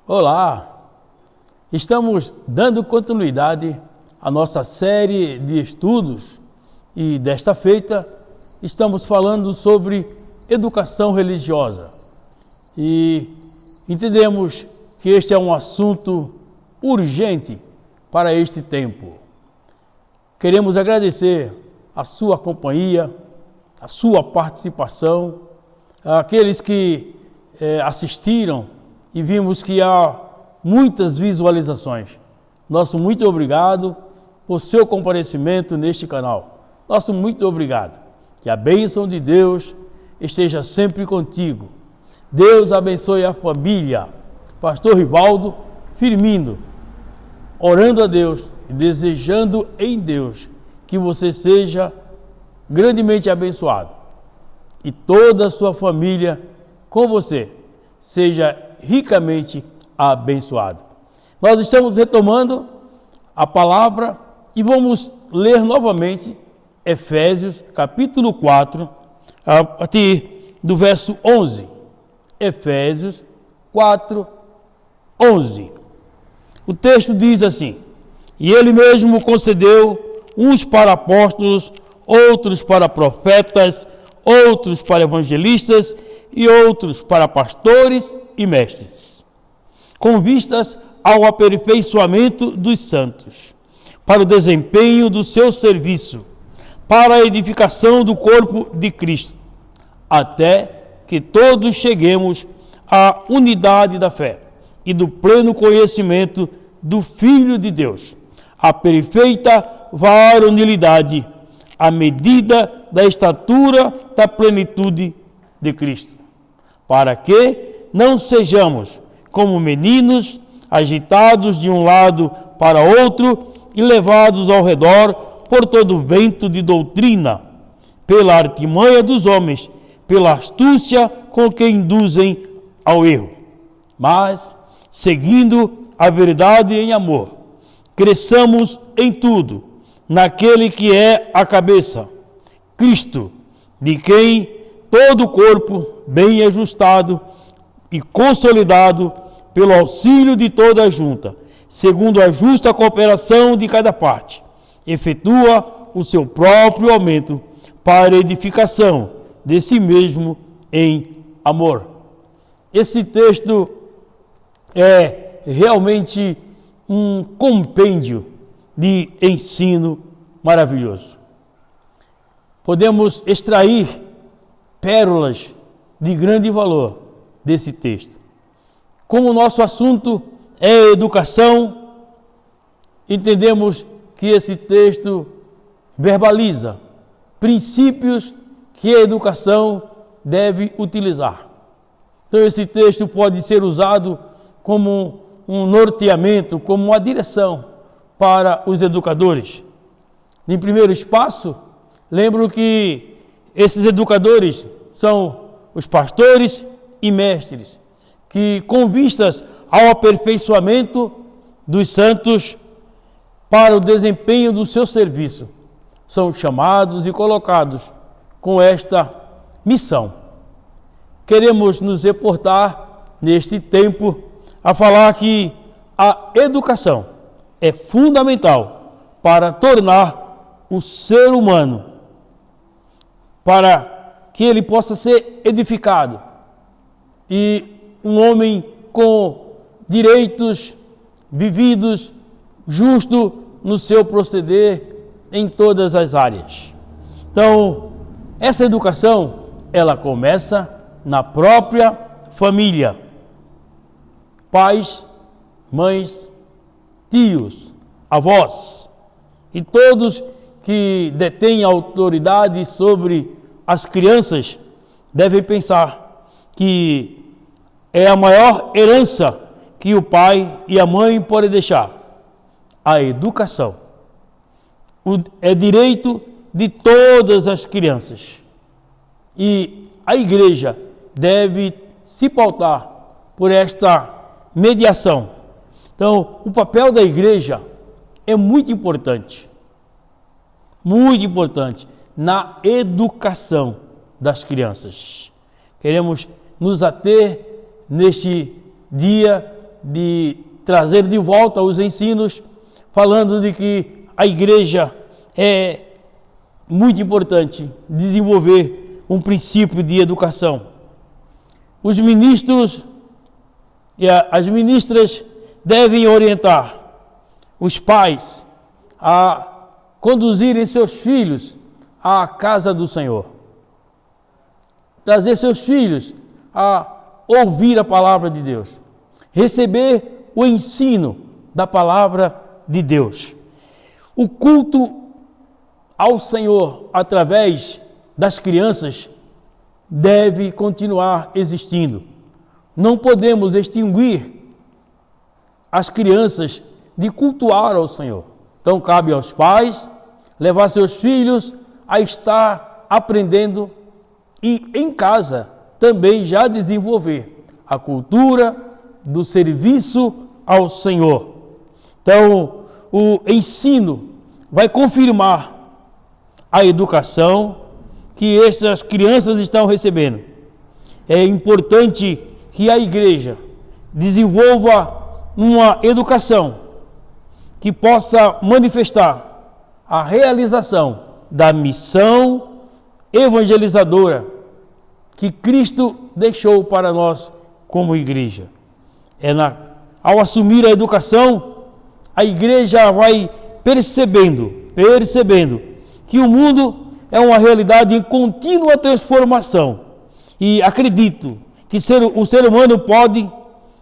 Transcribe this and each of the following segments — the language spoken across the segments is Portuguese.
Olá! Estamos dando continuidade à nossa série de estudos e desta feita estamos falando sobre educação religiosa e entendemos que este é um assunto urgente para este tempo. Queremos agradecer a sua companhia, a sua participação, àqueles que assistiram e vimos que há muitas visualizações. Nosso muito obrigado por seu comparecimento neste canal. Nosso muito obrigado. Que a bênção de Deus esteja sempre contigo. Deus abençoe a família. Pastor Rivaldo Firmino, orando a Deus e desejando em Deus que você seja grandemente abençoado e toda a sua família com você seja ricamente abençoado. Nós estamos retomando a palavra e vamos ler novamente Efésios capítulo 4, a partir do verso 11. Efésios 4, 11. O texto diz assim: E ele mesmo concedeu uns para apóstolos, outros para profetas, outros para evangelistas e outros para pastores e mestres, com vistas ao aperfeiçoamento dos santos, para o desempenho do seu serviço, para a edificação do corpo de Cristo, até que todos cheguemos à unidade da fé e do pleno conhecimento do Filho de Deus, à perfeita varonilidade, à medida da estatura da plenitude de Cristo, para que não sejamos como meninos agitados de um lado para outro e levados ao redor por todo vento de doutrina, pela artimanha dos homens, pela astúcia com que induzem ao erro, mas, seguindo a verdade em amor, cresçamos em tudo naquele que é a cabeça, Cristo, de quem todo o corpo, bem ajustado e consolidado pelo auxílio de toda a junta, segundo a justa cooperação de cada parte, efetua o seu próprio aumento para a edificação de si mesmo em amor. Esse texto é realmente um compêndio de ensino maravilhoso. Podemos extrair pérolas de grande valor desse texto. Como o nosso assunto é educação, entendemos que esse texto verbaliza princípios que a educação deve utilizar. Então esse texto pode ser usado como um norteamento, como uma direção para os educadores. Em primeiro espaço, lembro que esses educadores são os pastores e mestres, que com vistas ao aperfeiçoamento dos santos para o desempenho do seu serviço, são chamados e colocados com esta missão. Queremos nos reportar neste tempo a falar que a educação é fundamental para tornar o ser humano, para que ele possa ser edificado e um homem com direitos vividos, justo no seu proceder em todas as áreas. Então, essa educação, ela começa na própria família. Pais, mães, tios, avós e todos que detêm autoridade sobre as crianças devem pensar que é a maior herança que o pai e a mãe podem deixar, a educação. É direito de todas as crianças e a igreja deve se pautar por esta mediação. Então, o papel da igreja é muito importante na educação das crianças. Queremos nos ater neste dia de trazer de volta os ensinos, falando de que a igreja é muito importante desenvolver um princípio de educação. Os ministros e as ministras devem orientar os pais a conduzirem seus filhos à casa do Senhor. Trazer seus filhos a ouvir a palavra de Deus. Receber o ensino da palavra de Deus. O culto ao Senhor através das crianças deve continuar existindo. Não podemos extinguir as crianças de cultuar ao Senhor. Então cabe aos pais levar seus filhos a estar aprendendo e em casa também já desenvolver a cultura do serviço ao Senhor. Então o ensino vai confirmar a educação que essas crianças estão recebendo. É importante que a igreja desenvolva uma educação que possa manifestar a realização da missão evangelizadora que Cristo deixou para nós como igreja. Ao assumir a educação, a igreja vai percebendo que o mundo é uma realidade em contínua transformação. E acredito que o ser humano pode,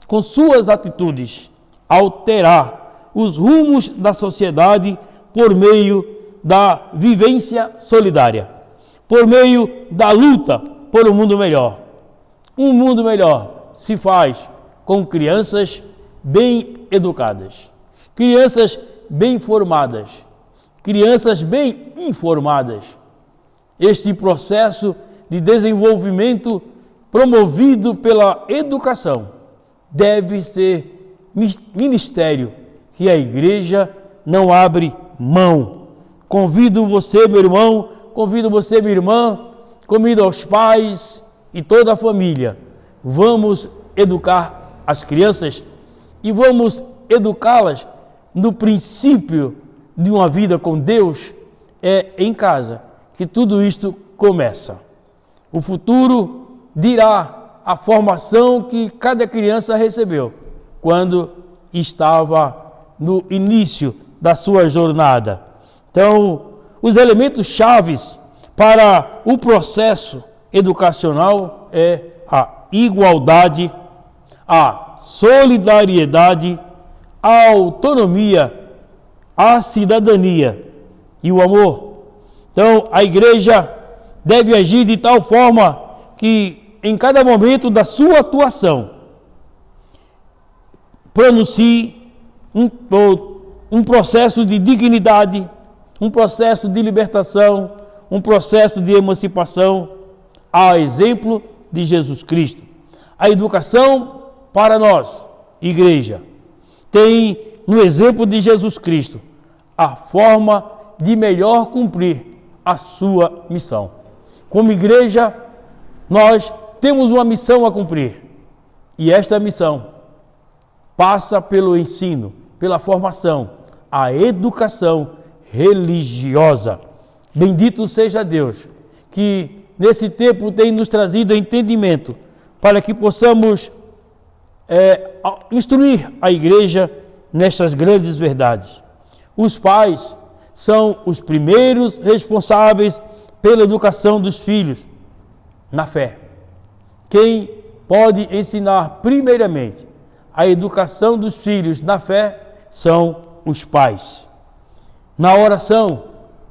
com suas atitudes, alterar os rumos da sociedade por meio da vivência solidária, por meio da luta por um mundo melhor. Um mundo melhor se faz com crianças bem educadas, crianças bem formadas, crianças bem informadas. Este processo de desenvolvimento promovido pela educação deve ser ministério que a igreja não abre mão. Convido você, meu irmão, convido você, minha irmã, convido aos pais e toda a família. Vamos educar as crianças e vamos educá-las no princípio de uma vida com Deus. É em casa que tudo isto começa. O futuro dirá a formação que cada criança recebeu quando estava no início da sua jornada. Então, os elementos chaves para o processo educacional é a igualdade, a solidariedade, a autonomia, a cidadania e o amor. Então, a igreja deve agir de tal forma que, em cada momento da sua atuação, pronuncie um processo de dignidade, um processo de libertação, um processo de emancipação, a exemplo de Jesus Cristo. A educação para nós, igreja, tem no exemplo de Jesus Cristo a forma de melhor cumprir a sua missão. Como igreja, nós temos uma missão a cumprir. E esta missão passa pelo ensino, pela formação, a educação religiosa. Bendito seja Deus, que nesse tempo tem nos trazido entendimento para que possamos instruir a igreja nestas grandes verdades. Os pais são os primeiros responsáveis pela educação dos filhos na fé. Quem pode ensinar primeiramente a educação dos filhos na fé são os pais. Na oração,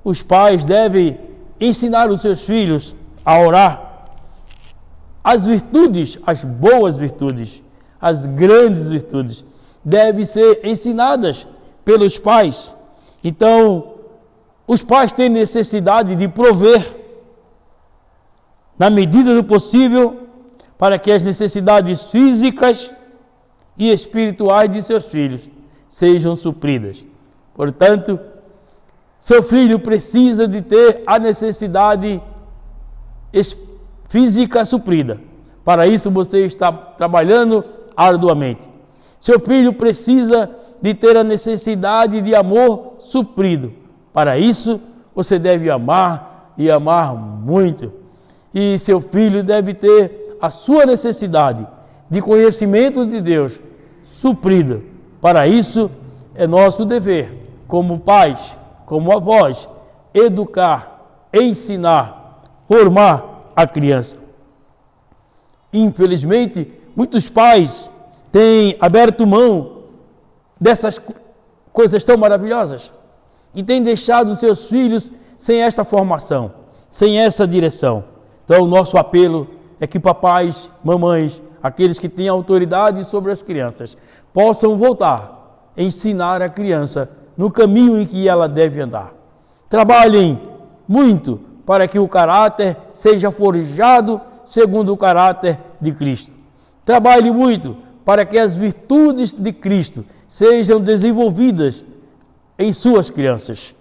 os pais devem ensinar os seus filhos a orar. As virtudes, as boas virtudes, as grandes virtudes, devem ser ensinadas pelos pais. Então, os pais têm necessidade de prover, na medida do possível, para que as necessidades físicas e espirituais de seus filhos sejam supridas. Portanto, seu filho precisa de ter a necessidade física suprida. Para isso você está trabalhando arduamente. Seu filho precisa de ter a necessidade de amor suprido. Para isso, você deve amar e amar muito. E seu filho deve ter a sua necessidade de conhecimento de Deus suprida. Para isso, é nosso dever, como pais, como avós, educar, ensinar, formar a criança. Infelizmente, muitos pais têm aberto mão dessas coisas tão maravilhosas e têm deixado seus filhos sem esta formação, sem essa direção. Então, o nosso apelo é que papais, mamães, aqueles que têm autoridade sobre as crianças, possam voltar a ensinar a criança no caminho em que ela deve andar. Trabalhem muito para que o caráter seja forjado segundo o caráter de Cristo. Trabalhe muito para que as virtudes de Cristo sejam desenvolvidas em suas crianças.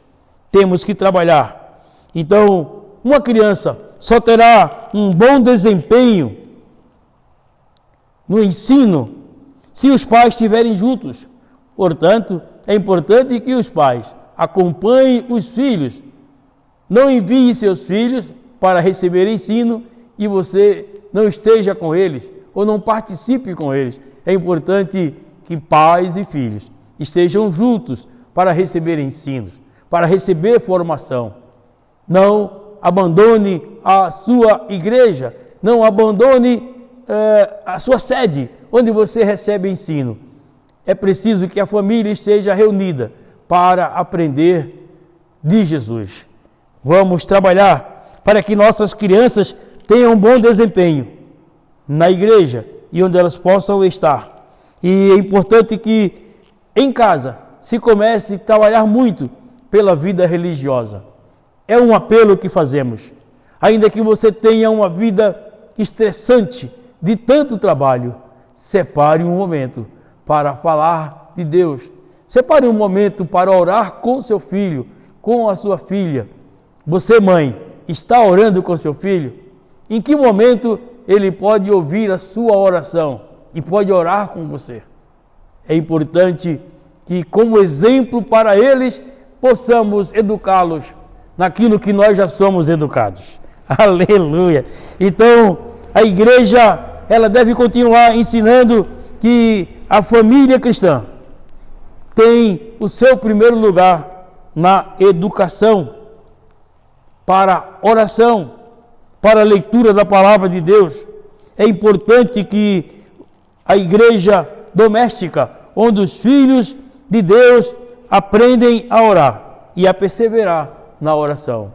Temos que trabalhar. Então, uma criança só terá um bom desempenho no ensino se os pais estiverem juntos. Portanto, é importante que os pais acompanhem os filhos. Não envie seus filhos para receber ensino e você não esteja com eles ou não participe com eles. É importante que pais e filhos estejam juntos para receber ensinos, para receber formação. Não abandone a sua igreja, não abandone a sua sede, onde você recebe ensino. É preciso que a família esteja reunida para aprender de Jesus. Vamos trabalhar para que nossas crianças tenham um bom desempenho na igreja e onde elas possam estar. E é importante que em casa se comece a trabalhar muito pela vida religiosa. É um apelo que fazemos. Ainda que você tenha uma vida estressante de tanto trabalho, separe um momento para falar de Deus. Separe um momento para orar com seu filho, com a sua filha. Você, mãe, está orando com seu filho? Em que momento ele pode ouvir a sua oração e pode orar com você? É importante que, como exemplo para eles, possamos educá-los naquilo que nós já somos educados. Aleluia! Então, a igreja, ela deve continuar ensinando que a família cristã tem o seu primeiro lugar na educação, para oração, para a leitura da palavra de Deus. É importante que a igreja doméstica, onde os filhos de Deus aprendem a orar e a perseverar na oração.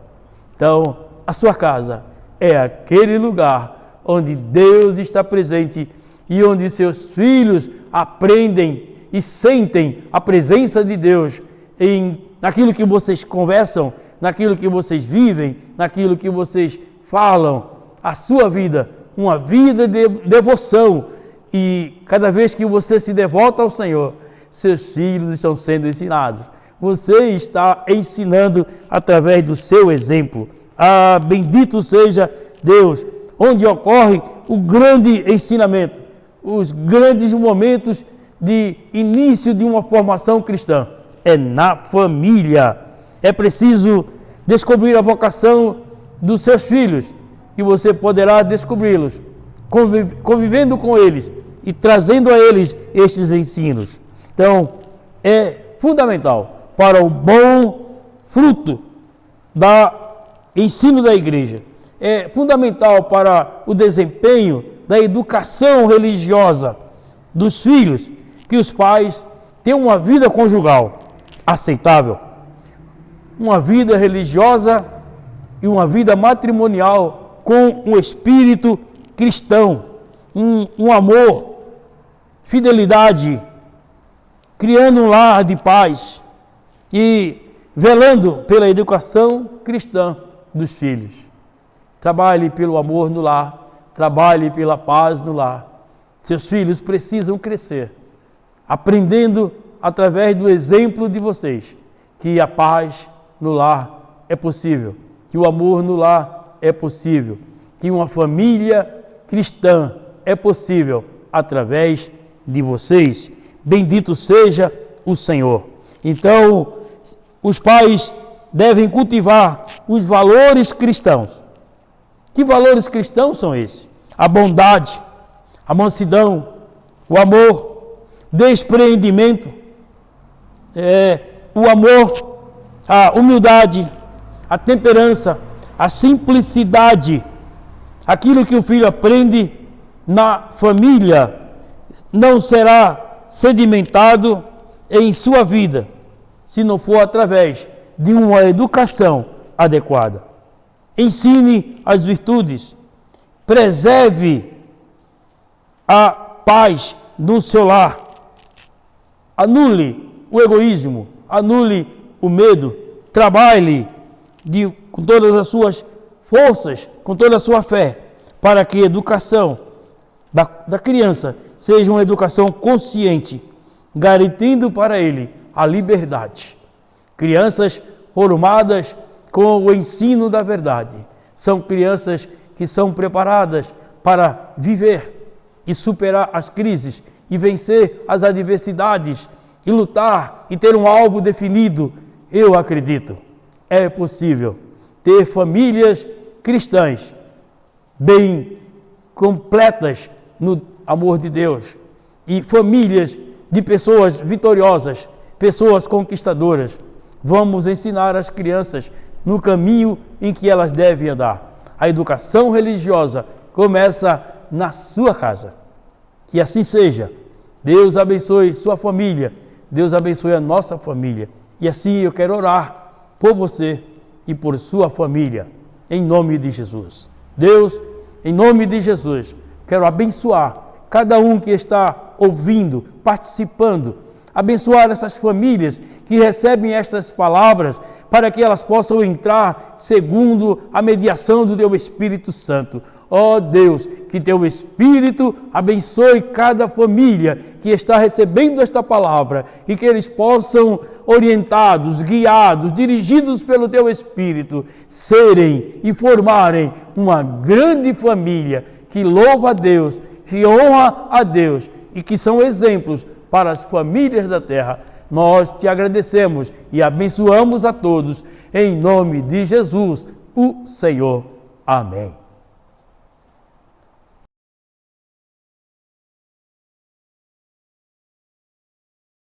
Então, a sua casa é aquele lugar onde Deus está presente e onde seus filhos aprendem e sentem a presença de Deus naquilo que vocês conversam, naquilo que vocês vivem, naquilo que vocês falam. A sua vida, uma vida de devoção. E cada vez que você se devota ao Senhor, seus filhos estão sendo ensinados. Você está ensinando através do seu exemplo. Ah, bendito seja Deus, onde ocorre o grande ensinamento, os grandes momentos de início de uma formação cristã. É na família. É preciso descobrir a vocação dos seus filhos e você poderá descobri-los convivendo com eles e trazendo a eles estes ensinos. Então, é fundamental para o bom fruto do ensino da igreja. É fundamental para o desempenho da educação religiosa dos filhos que os pais tenham uma vida conjugal aceitável, uma vida religiosa e uma vida matrimonial com um espírito cristão, um amor, fidelidade, criando um lar de paz e velando pela educação cristã dos filhos. Trabalhe pelo amor no lar, trabalhe pela paz no lar. Seus filhos precisam crescer, aprendendo através do exemplo de vocês que a paz no lar é possível, que o amor no lar é possível, que uma família cristã é possível através de vocês. Bendito seja o Senhor. Então, os pais devem cultivar os valores cristãos. Que valores cristãos são esses? A bondade, a mansidão, o amor, despreendimento, o amor, a humildade, a temperança, a simplicidade. Aquilo que o filho aprende na família não será sedimentado em sua vida, se não for através de uma educação adequada. Ensine as virtudes, preserve a paz no seu lar, anule o egoísmo, anule o medo, trabalhe com todas as suas forças, com toda a sua fé, para que a educação da criança seja uma educação consciente, garantindo para ele a liberdade. Crianças formadas com o ensino da verdade são crianças que são preparadas para viver e superar as crises e vencer as adversidades e lutar e ter um alvo definido. Eu acredito, é possível ter famílias cristãs bem completas no amor de Deus e famílias de pessoas vitoriosas, pessoas conquistadoras. Vamos ensinar as crianças no caminho em que elas devem andar. A educação religiosa começa na sua casa. Que assim seja. Deus abençoe sua família. Deus abençoe a nossa família. E assim eu quero orar por você e por sua família, em nome de Jesus. Deus, em nome de Jesus, quero abençoar cada um que está ouvindo, participando, abençoar essas famílias que recebem estas palavras, para que elas possam entrar segundo a mediação do Teu Espírito Santo. Ó Deus, que Teu Espírito abençoe cada família que está recebendo esta palavra e que eles possam, orientados, guiados, dirigidos pelo Teu Espírito, serem e formarem uma grande família que louva a Deus, que honra a Deus e que são exemplos para as famílias da terra. Nós te agradecemos e abençoamos a todos, em nome de Jesus, o Senhor. Amém.